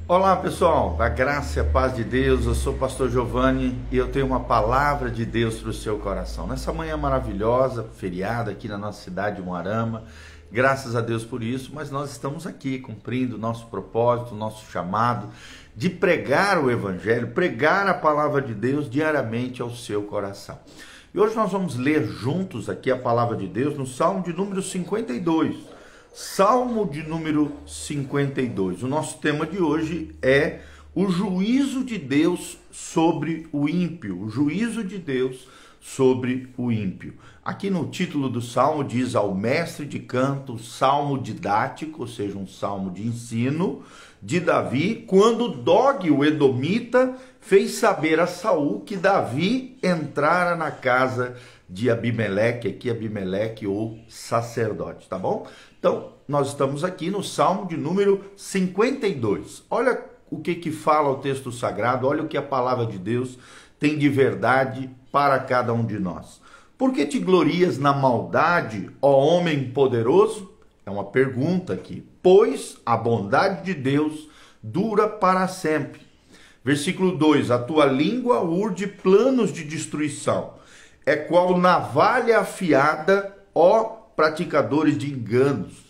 Olá pessoal, a graça e a paz de Deus, eu sou o pastor Giovanni e eu tenho uma palavra de Deus para o seu coração. Nessa manhã maravilhosa, feriado aqui na nossa cidade de Umuarama, graças a Deus por isso, mas nós estamos aqui cumprindo o nosso propósito, o nosso chamado de pregar o Evangelho, pregar a palavra de Deus diariamente ao seu coração. E hoje nós vamos ler juntos aqui a palavra de Deus no Salmo de número 52. Salmo de número 52. O nosso tema de hoje é o juízo de Deus sobre o ímpio. O juízo de Deus sobre o ímpio. Aqui no título do salmo diz ao mestre de canto, salmo didático, ou seja, um salmo de ensino de Davi, quando Doeg, o edomita, fez saber a Saul que Davi entrara na casa de Abimeleque, aqui Abimeleque, ou sacerdote, tá bom? Então, nós estamos aqui no Salmo de número 52. Olha o que fala o texto sagrado, olha o que a palavra de Deus tem de verdade para cada um de nós. Por que te glorias na maldade, ó homem poderoso? É uma pergunta aqui. Pois a bondade de Deus dura para sempre. Versículo 2. A tua língua urde planos de destruição. É qual navalha afiada, ó praticadores de enganos.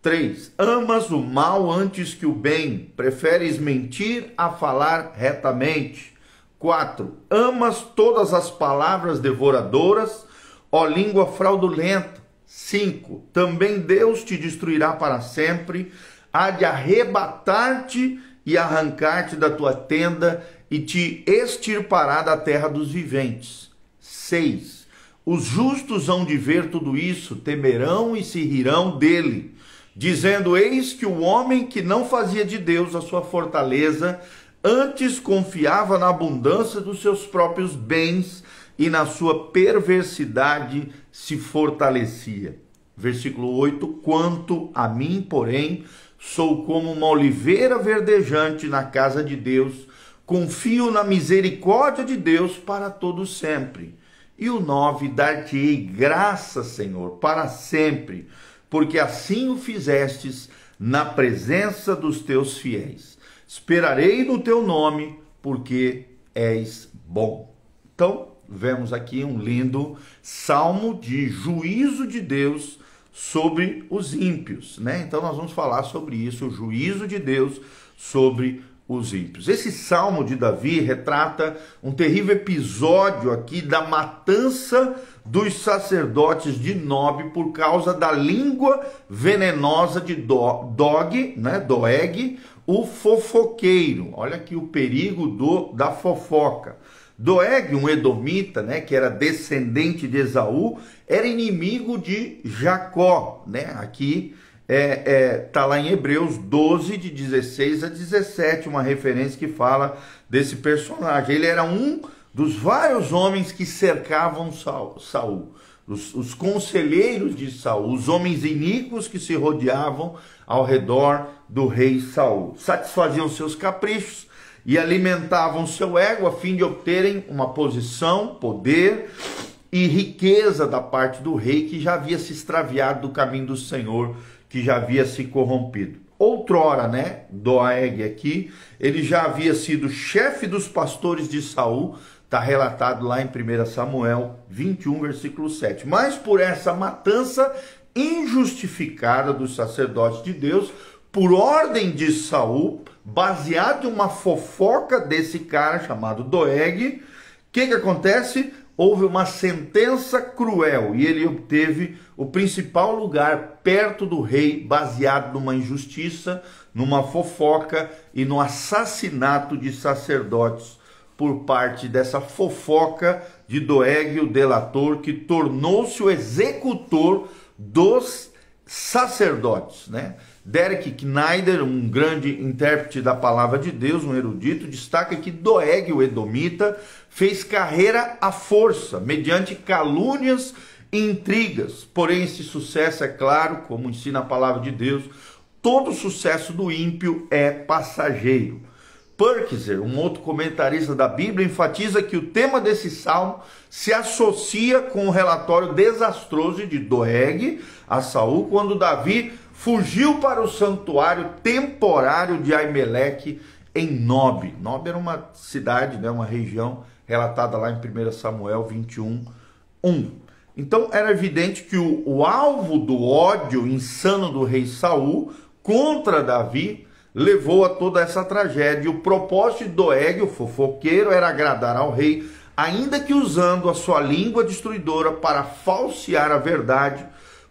3. Amas o mal antes que o bem, preferes mentir a falar retamente. 4. Amas todas as palavras devoradoras, ó língua fraudulenta. 5. Também Deus te destruirá para sempre, há de arrebatar-te e arrancar-te da tua tenda e te extirpará da terra dos viventes. 6. Os justos hão de ver tudo isso, temerão e se rirão dele, dizendo, eis que o homem que não fazia de Deus a sua fortaleza, antes confiava na abundância dos seus próprios bens e na sua perversidade se fortalecia. Versículo 8, quanto a mim, porém, sou como uma oliveira verdejante na casa de Deus, confio na misericórdia de Deus para todo sempre. E o 9, dar-te-ei graça, Senhor, para sempre, porque assim o fizestes na presença dos teus fiéis. Esperarei no teu nome, porque és bom. Então, vemos aqui um lindo salmo de juízo de Deus sobre os ímpios, né? Então, nós vamos falar sobre isso, o juízo de Deus sobre os ímpios. Esse salmo de Davi retrata um terrível episódio aqui da matança dos sacerdotes de Nob por causa da língua venenosa de Doeg, o fofoqueiro. Olha aqui o perigo da fofoca. Doeg, um edomita, né, que era descendente de Esaú, era inimigo de Jacó, né? Aqui tá lá em Hebreus 12, de 16 a 17, uma referência que fala desse personagem. Ele era um dos vários homens que cercavam Saul, os conselheiros de Saul, os homens iníquos que se rodeavam ao redor do rei Saul. Satisfaziam seus caprichos e alimentavam seu ego a fim de obterem uma posição, poder e riqueza da parte do rei que já havia se extraviado do caminho do Senhor, que já havia se corrompido. Outrora, né, Doeg aqui, ele já havia sido chefe dos pastores de Saul, está relatado lá em 1 Samuel 21, versículo 7. Mas por essa matança injustificada dos sacerdotes de Deus, por ordem de Saul, baseado em uma fofoca desse cara chamado Doeg, o que acontece? Houve uma sentença cruel e ele obteve o principal lugar perto do rei, baseado numa injustiça, numa fofoca e no assassinato de sacerdotes por parte dessa fofoca de Doeg, o delator, que tornou-se o executor dos sacerdotes, né? Derek Knider, um grande intérprete da palavra de Deus, um erudito, destaca que Doeg, o edomita, fez carreira à força, mediante calúnias e intrigas. Porém, esse sucesso, é claro, como ensina a palavra de Deus, todo sucesso do ímpio é passageiro. Purkiser, um outro comentarista da Bíblia, enfatiza que o tema desse salmo se associa com o relatório desastroso de Doeg a Saul, quando Davi fugiu para o santuário temporário de Aimeleque em Nob. Nob era uma cidade, né, uma região relatada lá em 1 Samuel 21, 1. Então era evidente que o alvo do ódio insano do rei Saul contra Davi levou a toda essa tragédia. E o propósito de Doeg, o fofoqueiro, era agradar ao rei, ainda que usando a sua língua destruidora para falsear a verdade.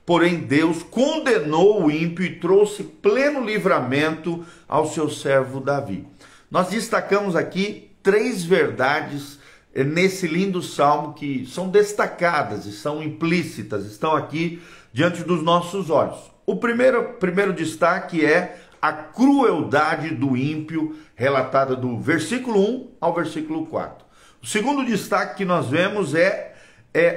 Porém Deus condenou o ímpio e trouxe pleno livramento ao seu servo Davi. Nós destacamos aqui 3 verdades nesse lindo salmo que são destacadas e são implícitas, estão aqui diante dos nossos olhos. O primeiro destaque é a crueldade do ímpio, relatada do versículo 1 ao versículo 4. O segundo destaque que nós vemos é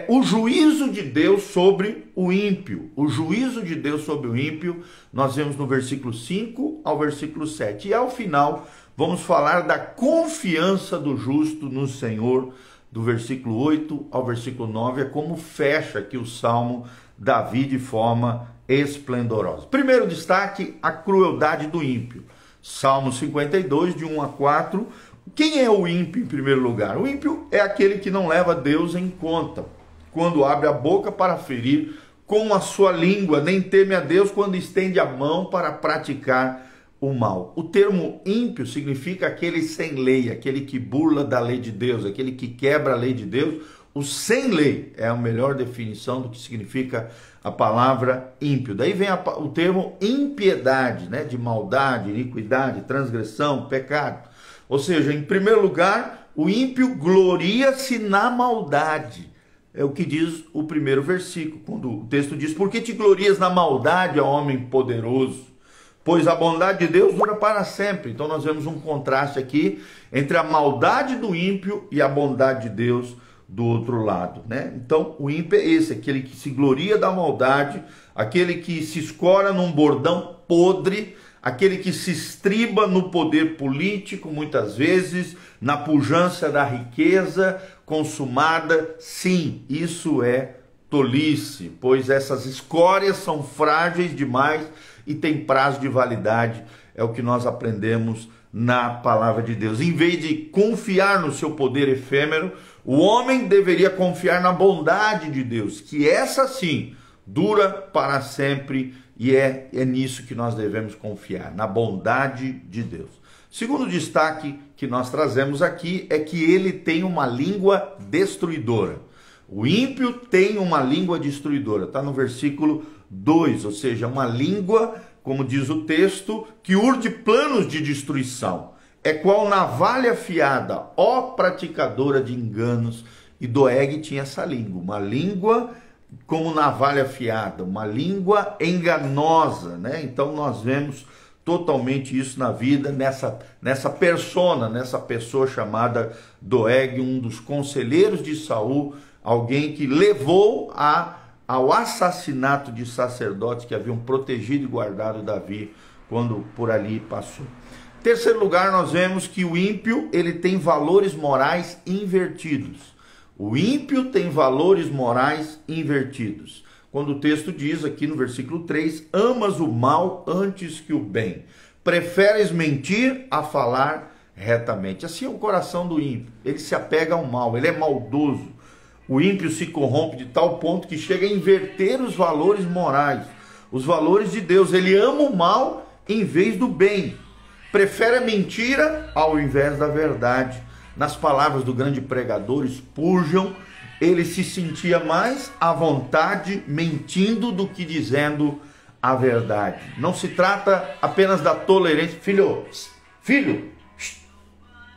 o juízo de Deus sobre o ímpio. O juízo de Deus sobre o ímpio, nós vemos no versículo 5 ao versículo 7. E ao final, vamos falar da confiança do justo no Senhor, do versículo 8 ao versículo 9. É como fecha aqui o Salmo Davi de forma esplendorosa. Primeiro destaque, a crueldade do ímpio. Salmo 52, de 1 a 4. Quem é o ímpio em primeiro lugar? O ímpio é aquele que não leva Deus em conta, quando abre a boca para ferir com a sua língua, nem teme a Deus quando estende a mão para praticar o mal. O termo ímpio significa aquele sem lei, aquele que burla da lei de Deus, aquele que quebra a lei de Deus. O sem lei é a melhor definição do que significa a palavra ímpio. Daí vem o termo impiedade, né? De maldade, iniquidade, transgressão, pecado. Ou seja, em primeiro lugar, o ímpio gloria-se na maldade. É o que diz o primeiro versículo, quando o texto diz: por que te glorias na maldade, ó homem poderoso? Pois a bondade de Deus dura para sempre. Então nós vemos um contraste aqui entre a maldade do ímpio e a bondade de Deus do outro lado, né? Então o ímpio é esse, aquele que se gloria da maldade, aquele que se escora num bordão podre, aquele que se estriba no poder político, muitas vezes, na pujança da riqueza consumada. Sim, isso é tolice, pois essas escórias são frágeis demais e têm prazo de validade. É o que nós aprendemos na palavra de Deus. Em vez de confiar no seu poder efêmero, o homem deveria confiar na bondade de Deus, que essa sim dura para sempre, e é nisso que nós devemos confiar, na bondade de Deus. Segundo destaque que nós trazemos aqui é que ele tem uma língua destruidora. O ímpio tem uma língua destruidora, está no versículo 2, ou seja, uma língua, como diz o texto, que urde planos de destruição. É qual navalha afiada, ó praticadora de enganos. E Doeg tinha essa língua, uma língua como navalha afiada, uma língua enganosa, né? Então nós vemos totalmente isso na vida, nessa persona, nessa pessoa chamada Doeg, um dos conselheiros de Saul, alguém que levou ao assassinato de sacerdotes que haviam protegido e guardado Davi quando por ali passou. Em terceiro lugar, nós vemos que o ímpio, ele tem valores morais invertidos. O ímpio tem valores morais invertidos. Quando o texto diz aqui no versículo 3, amas o mal antes que o bem, preferes mentir a falar retamente. Assim é o coração do ímpio, ele se apega ao mal, ele é maldoso. O ímpio se corrompe de tal ponto que chega a inverter os valores morais, os valores de Deus. Ele ama o mal em vez do bem, prefere a mentira ao invés da verdade. Nas palavras do grande pregador Spurgeon, ele se sentia mais à vontade mentindo do que dizendo a verdade. Não se trata apenas da tolerância. Filho,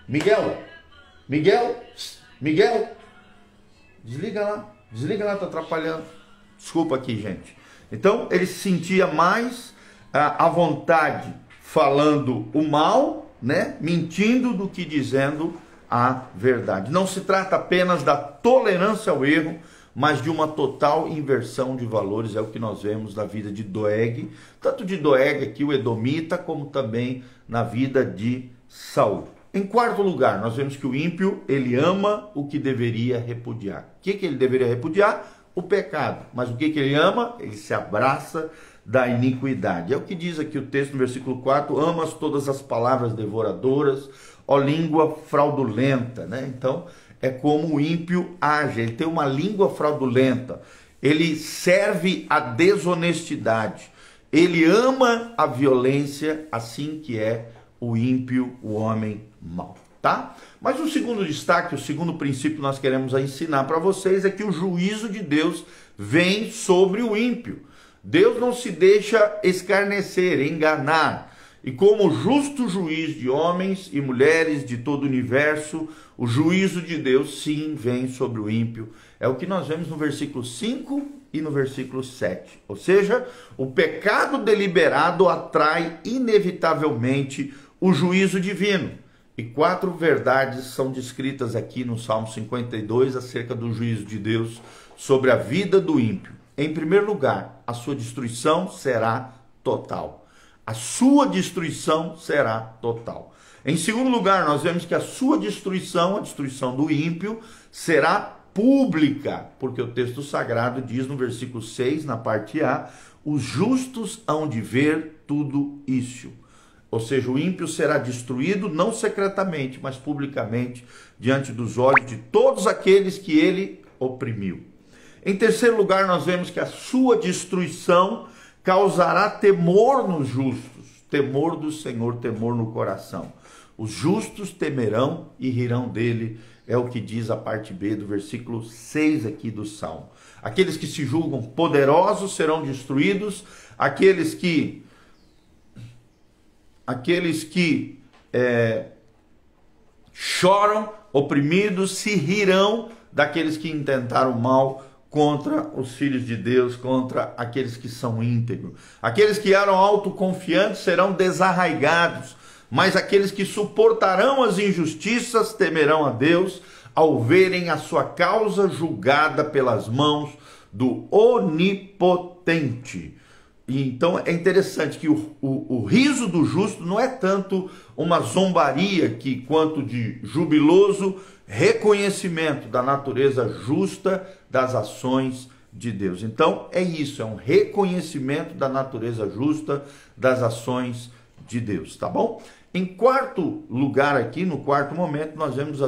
Miguel, desliga lá, tá atrapalhando. Desculpa aqui, gente. Então, ele se sentia mais à vontade falando o mal, né, mentindo, do que dizendo a verdade. Não se trata apenas da tolerância ao erro, mas de uma total inversão de valores. É o que nós vemos na vida de Doeg, tanto de Doeg aqui, o edomita, como também na vida de Saul. Em quarto lugar, nós vemos que o ímpio, ele ama o que deveria repudiar. O que ele deveria repudiar? O pecado. Mas o que ele ama? Ele se abraça da iniquidade. É o que diz aqui o texto no versículo 4, amas todas as palavras devoradoras, ó língua fraudulenta, né? Então, é como o ímpio age, ele tem uma língua fraudulenta, ele serve à desonestidade, ele ama a violência, assim que é o ímpio, o homem mau, tá? Mas o segundo destaque, o segundo princípio que nós queremos ensinar para vocês é que o juízo de Deus vem sobre o ímpio. Deus não se deixa escarnecer, enganar. E como justo juiz de homens e mulheres de todo o universo, o juízo de Deus sim vem sobre o ímpio. É o que nós vemos no versículo 5 e no versículo 7. Ou seja, o pecado deliberado atrai inevitavelmente o juízo divino. E 4 verdades são descritas aqui no Salmo 52 acerca do juízo de Deus sobre a vida do ímpio. Em primeiro lugar, a sua destruição será total. A sua destruição será total. Em segundo lugar, nós vemos que a sua destruição, a destruição do ímpio, será pública, porque o texto sagrado diz no versículo 6, na parte A, os justos hão de ver tudo isso. Ou seja, o ímpio será destruído não secretamente, mas publicamente, diante dos olhos de todos aqueles que ele oprimiu. Em terceiro lugar, nós vemos que a sua destruição causará temor nos justos, temor do Senhor, temor no coração. Os justos temerão e rirão dele, é o que diz a parte B do versículo 6 aqui do Salmo. Aqueles que se julgam poderosos serão destruídos, aqueles que choram, oprimidos, se rirão daqueles que intentaram mal contra os filhos de Deus, contra aqueles que são íntegros. Aqueles que eram autoconfiantes serão desarraigados, mas aqueles que suportarão as injustiças temerão a Deus ao verem a sua causa julgada pelas mãos do Onipotente. E então é interessante que o riso do justo não é tanto uma zombaria quanto de jubiloso reconhecimento da natureza justa das ações de Deus. Então é isso, é um reconhecimento da natureza justa das ações de Deus, tá bom? Em quarto lugar aqui, no quarto momento, nós vemos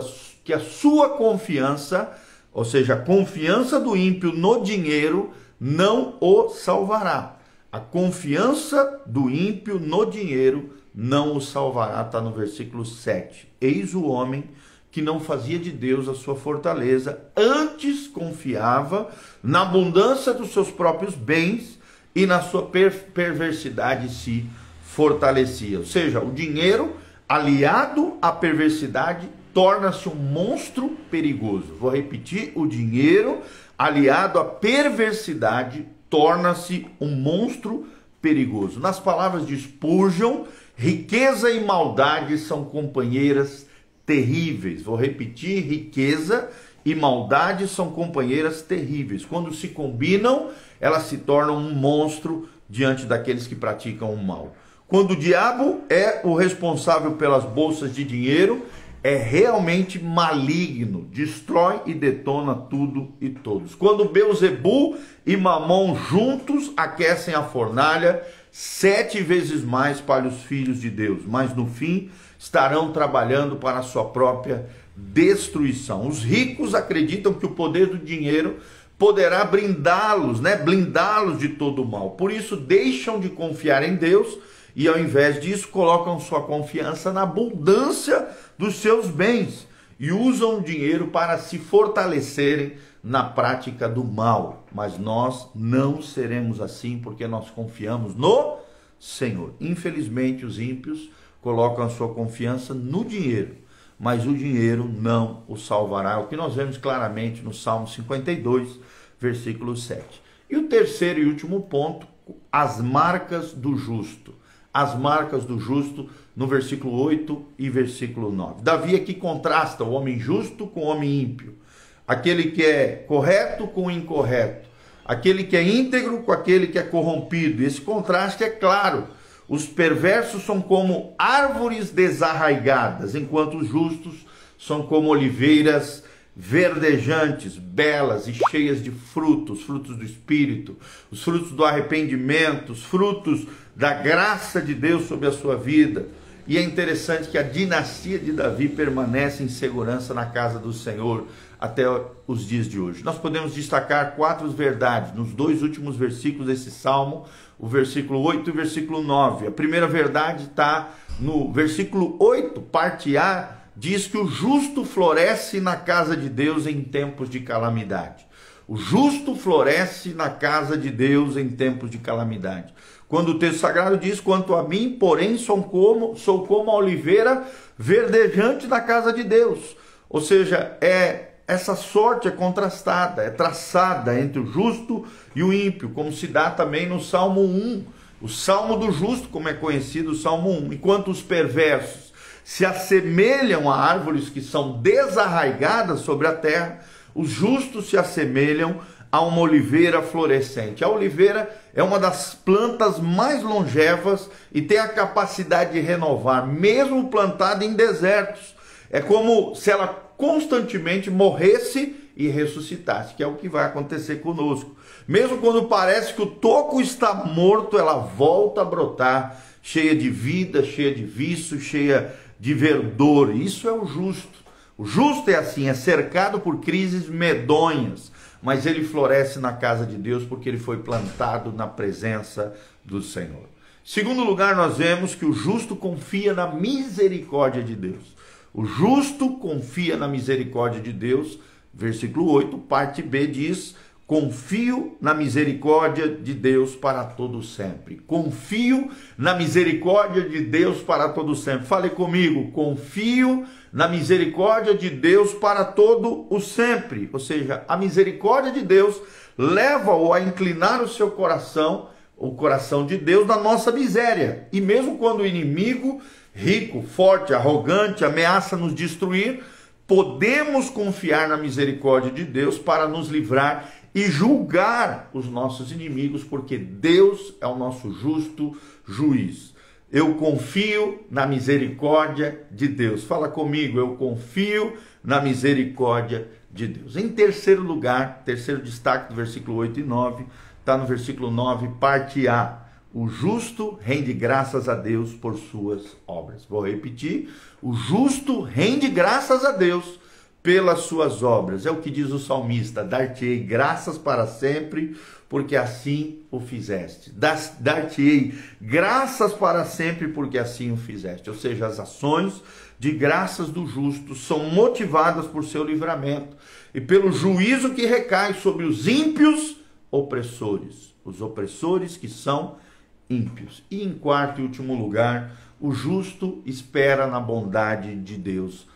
que a sua confiança, ou seja, a confiança do ímpio no dinheiro não o salvará. A confiança do ímpio no dinheiro não o salvará, está no versículo 7. Eis o homem que não fazia de Deus a sua fortaleza, antes confiava na abundância dos seus próprios bens e na sua perversidade se fortalecia. Ou seja, o dinheiro aliado à perversidade torna-se um monstro perigoso. Vou repetir, o dinheiro aliado à perversidade torna-se um monstro perigoso. Nas palavras de Spurgeon, riqueza e maldade são companheiras terríveis. Vou repetir, riqueza e maldade são companheiras terríveis. Quando se combinam, elas se tornam um monstro diante daqueles que praticam o mal. Quando o diabo é o responsável pelas bolsas de dinheiro, é realmente maligno, destrói e detona tudo e todos. Quando Beelzebu e Mamon juntos aquecem a fornalha, 7 vezes mais para os filhos de Deus, mas no fim estarão trabalhando para a sua própria destruição. Os ricos acreditam que o poder do dinheiro poderá blindá-los de todo o mal. Por isso deixam de confiar em Deus e ao invés disso colocam sua confiança na abundância dos seus bens e usam o dinheiro para se fortalecerem na prática do mal. Mas nós não seremos assim porque nós confiamos no Senhor. Infelizmente os ímpios colocam a sua confiança no dinheiro, mas o dinheiro não o salvará. É o que nós vemos claramente no Salmo 52, versículo 7. E o terceiro e último ponto, as marcas do justo. As marcas do justo no versículo 8 e versículo 9. Davi aqui contrasta o homem justo com o homem ímpio. Aquele que é correto com o incorreto. Aquele que é íntegro com aquele que é corrompido. Esse contraste é claro. Os perversos são como árvores desarraigadas, enquanto os justos são como oliveiras verdejantes, belas e cheias de frutos, frutos do Espírito, os frutos do arrependimento, os frutos da graça de Deus sobre a sua vida. E é interessante que a dinastia de Davi permanece em segurança na casa do Senhor até os dias de hoje. Nós podemos destacar 4 verdades nos 2 últimos versículos desse salmo, o versículo 8 e o versículo 9. A primeira verdade está no versículo 8, parte A, diz que o justo floresce na casa de Deus em tempos de calamidade. O justo floresce na casa de Deus em tempos de calamidade. Quando o texto sagrado diz, quanto a mim, porém, sou como a oliveira verdejante na casa de Deus. Ou seja, essa sorte é contrastada, é traçada entre o justo e o ímpio, como se dá também no Salmo 1. O Salmo do justo, como é conhecido, o Salmo 1. Enquanto os perversos se assemelham a árvores que são desarraigadas sobre a terra, os justos se assemelham a uma oliveira florescente. A oliveira é uma das plantas mais longevas e tem a capacidade de renovar, mesmo plantada em desertos. É como se ela constantemente morresse e ressuscitasse, que é o que vai acontecer conosco. Mesmo quando parece que o toco está morto, ela volta a brotar, cheia de vida, cheia de vício, cheia de verdor. Isso é o justo. O justo é assim, é cercado por crises medonhas, mas ele floresce na casa de Deus porque ele foi plantado na presença do Senhor. Em segundo lugar, nós vemos que o justo confia na misericórdia de Deus. O justo confia na misericórdia de Deus. Versículo 8, parte B diz, confio na misericórdia de Deus para todo sempre. Confio na misericórdia de Deus para todo sempre. Fale comigo, confio na misericórdia de Deus para todo o sempre. Ou seja, a misericórdia de Deus leva-o a inclinar o seu coração, o coração de Deus, na nossa miséria. E mesmo quando o inimigo, rico, forte, arrogante, ameaça nos destruir, podemos confiar na misericórdia de Deus para nos livrar e julgar os nossos inimigos, porque Deus é o nosso justo juiz. Eu confio na misericórdia de Deus. Fala comigo, eu confio na misericórdia de Deus. Em terceiro lugar, terceiro destaque do versículo 8 e 9, está no versículo 9, parte A. O justo rende graças a Deus por suas obras. Vou repetir. O justo rende graças a Deus pelas suas obras. É o que diz o salmista. Dar-te-ei graças para sempre, porque assim o fizeste. Dar-te-ei graças para sempre, porque assim o fizeste. Ou seja, as ações de graças do justo são motivadas por seu livramento e pelo juízo que recai sobre os ímpios opressores. Os opressores que são ímpios. E em quarto e último lugar, o justo espera na bondade de Deus.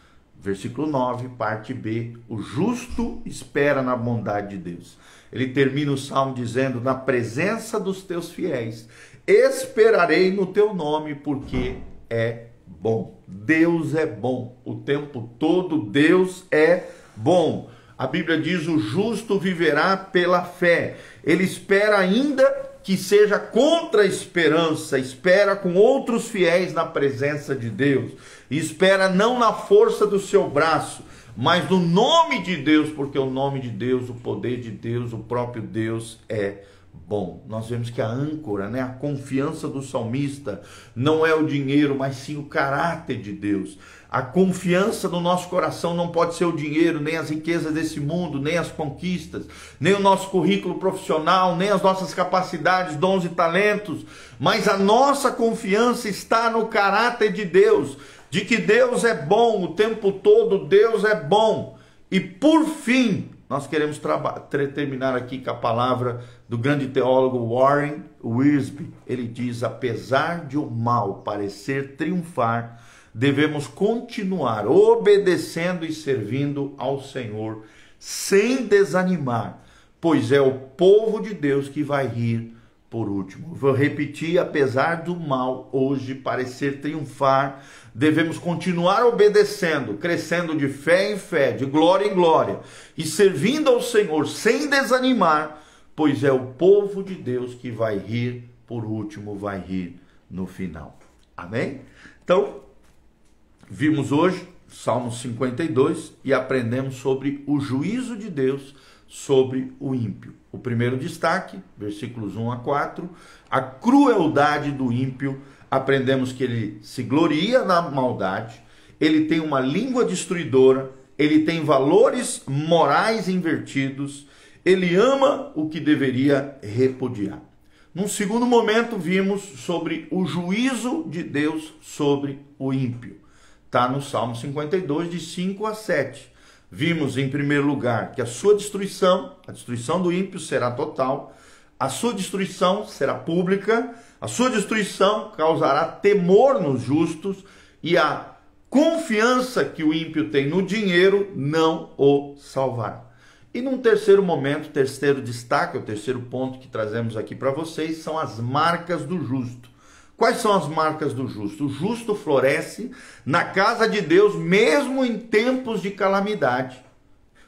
Versículo 9, parte B, o justo espera na bondade de Deus. Ele termina o salmo dizendo, na presença dos teus fiéis, esperarei no teu nome, porque é bom. Deus é bom, o tempo todo Deus é bom. A Bíblia diz, o justo viverá pela fé. Ele espera ainda que seja contra a esperança, espera com outros fiéis na presença de Deus, e espera não na força do seu braço, mas no nome de Deus, porque o nome de Deus, o poder de Deus, o próprio Deus é bom. Nós vemos que a âncora, a confiança do salmista não é o dinheiro, mas sim o caráter de Deus. A confiança no nosso coração não pode ser o dinheiro, nem as riquezas desse mundo, nem as conquistas, nem o nosso currículo profissional, nem as nossas capacidades, dons e talentos, mas a nossa confiança está no caráter de Deus, de que Deus é bom, o tempo todo Deus é bom. E por fim, nós queremos terminar aqui com a palavra do grande teólogo Warren Wiersbe. Ele diz, apesar de o mal parecer triunfar, devemos continuar obedecendo e servindo ao Senhor, sem desanimar, pois é o povo de Deus que vai rir por último. Vou repetir, apesar do mal hoje parecer triunfar, devemos continuar obedecendo, crescendo de fé em fé, de glória em glória, e servindo ao Senhor sem desanimar, pois é o povo de Deus que vai rir por último, vai rir no final. Amém? Então, vimos hoje Salmo 52, e aprendemos sobre o juízo de Deus sobre o ímpio. O primeiro destaque, versículos 1 a 4, a crueldade do ímpio. Aprendemos que ele se gloria na maldade, ele tem uma língua destruidora, ele tem valores morais invertidos, ele ama o que deveria repudiar. Num segundo momento, vimos sobre o juízo de Deus sobre o ímpio. Está no Salmo 52, de 5 a 7. Vimos, em primeiro lugar, que a sua destruição, a destruição do ímpio será total, a sua destruição será pública, a sua destruição causará temor nos justos e a confiança que o ímpio tem no dinheiro não o salvará. E num terceiro momento, terceiro destaque, o terceiro ponto que trazemos aqui para vocês, são as marcas do justo. Quais são as marcas do justo? O justo floresce na casa de Deus, mesmo em tempos de calamidade.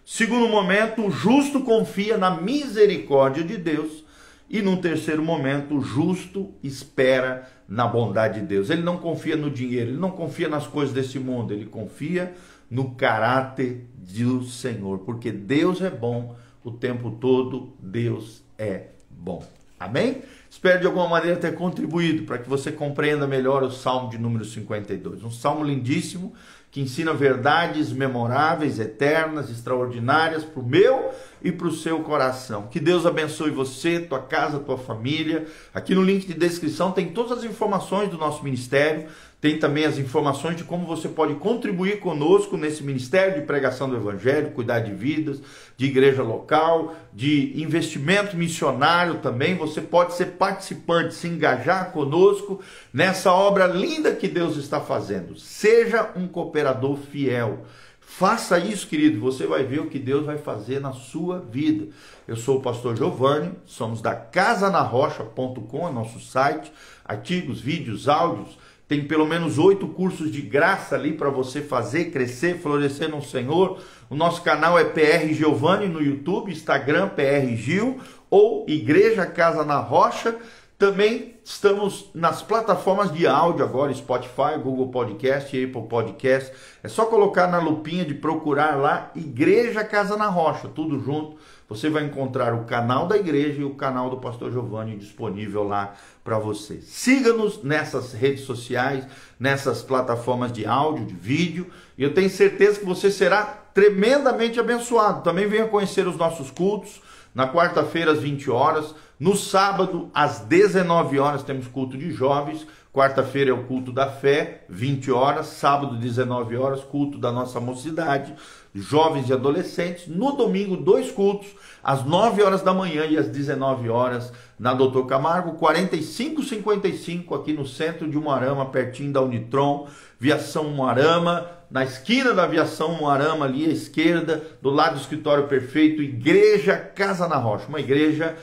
Segundo momento, o justo confia na misericórdia de Deus. E num terceiro momento, o justo espera na bondade de Deus. Ele não confia no dinheiro, ele não confia nas coisas desse mundo, ele confia no caráter do Senhor, porque Deus é bom o tempo todo, Deus é bom. Amém? Espero de alguma maneira ter contribuído para que você compreenda melhor o Salmo de número 52. Um salmo lindíssimo que ensina verdades memoráveis, eternas, extraordinárias para o meu e para o seu coração. Que Deus abençoe você, tua casa, tua família. Aqui no link de descrição tem todas as informações do nosso ministério. Tem também as informações de como você pode contribuir conosco nesse ministério de pregação do Evangelho, cuidar de vidas, de igreja local, de investimento missionário também. Você pode ser participante, se engajar conosco nessa obra linda que Deus está fazendo. Seja um cooperador fiel. Faça isso, querido, você vai ver o que Deus vai fazer na sua vida. Eu sou o pastor Giovanni, somos da casanarrocha.com, é nosso site, artigos, vídeos, áudios. Tem pelo menos 8 cursos de graça ali para você fazer, crescer, florescer no Senhor. O nosso canal é PR Giovanni no YouTube, Instagram PR Gil ou Igreja Casa na Rocha. Também estamos nas plataformas de áudio agora, Spotify, Google Podcast, Apple Podcast. É só colocar na lupinha de procurar lá Igreja Casa na Rocha, tudo junto. Você vai encontrar o canal da igreja e o canal do pastor Giovanni disponível lá para você. Siga-nos nessas redes sociais, nessas plataformas de áudio, de vídeo, e eu tenho certeza que você será tremendamente abençoado. Também venha conhecer os nossos cultos, na quarta-feira às 20 horas, no sábado às 19 horas temos culto de jovens, quarta-feira é o culto da fé, 20 horas, sábado 19 horas, culto da nossa mocidade, jovens e adolescentes. No domingo, 2 cultos, às 9 horas da manhã e às 19 horas, na Doutor Camargo, 4555, aqui no centro de Umuarama, pertinho da Unitron, Viação Umuarama, na esquina da Viação Umuarama, ali à esquerda, do lado do Escritório Perfeito, Igreja Casa na Rocha, uma igreja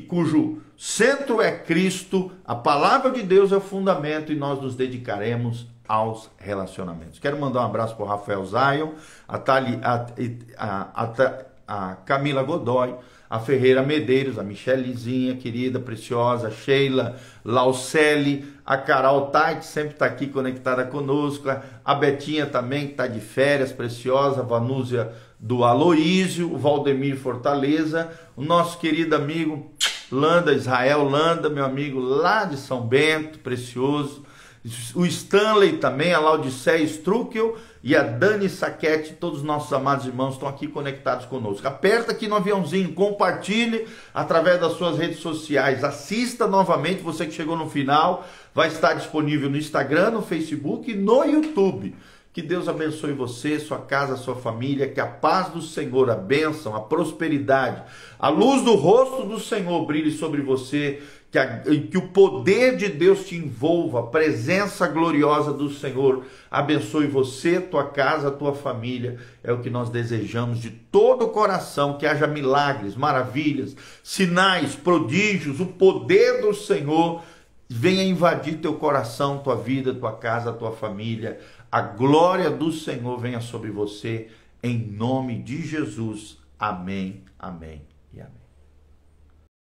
cujo centro é Cristo, a palavra de Deus é o fundamento e nós nos dedicaremos aos relacionamentos. Quero mandar um abraço para o Rafael Zion, a Camila Godoy, a Ferreira Medeiros, a Michelezinha, querida, preciosa, Sheila, Laucele, a Carol Tait, sempre está aqui conectada conosco, a Betinha também, que está de férias, preciosa, a Vanúzia do Aloísio, o Valdemir Fortaleza, o nosso querido amigo Landa, Israel Landa, meu amigo lá de São Bento, precioso, o Stanley também, a Laudiceia Struckel e a Dani Saquete, todos os nossos amados irmãos estão aqui conectados conosco. Aperta aqui no aviãozinho, compartilhe através das suas redes sociais, assista novamente, você que chegou no final, vai estar disponível no Instagram, no Facebook e no YouTube. Que Deus abençoe você, sua casa, sua família, que a paz do Senhor, a bênção, a prosperidade, a luz do rosto do Senhor brilhe sobre você, que o poder de Deus te envolva, a presença gloriosa do Senhor abençoe você, tua casa, tua família, é o que nós desejamos de todo o coração, que haja milagres, maravilhas, sinais, prodígios, o poder do Senhor venha invadir teu coração, tua vida, tua casa, tua família, a glória do Senhor venha sobre você, em nome de Jesus, amém, amém e amém.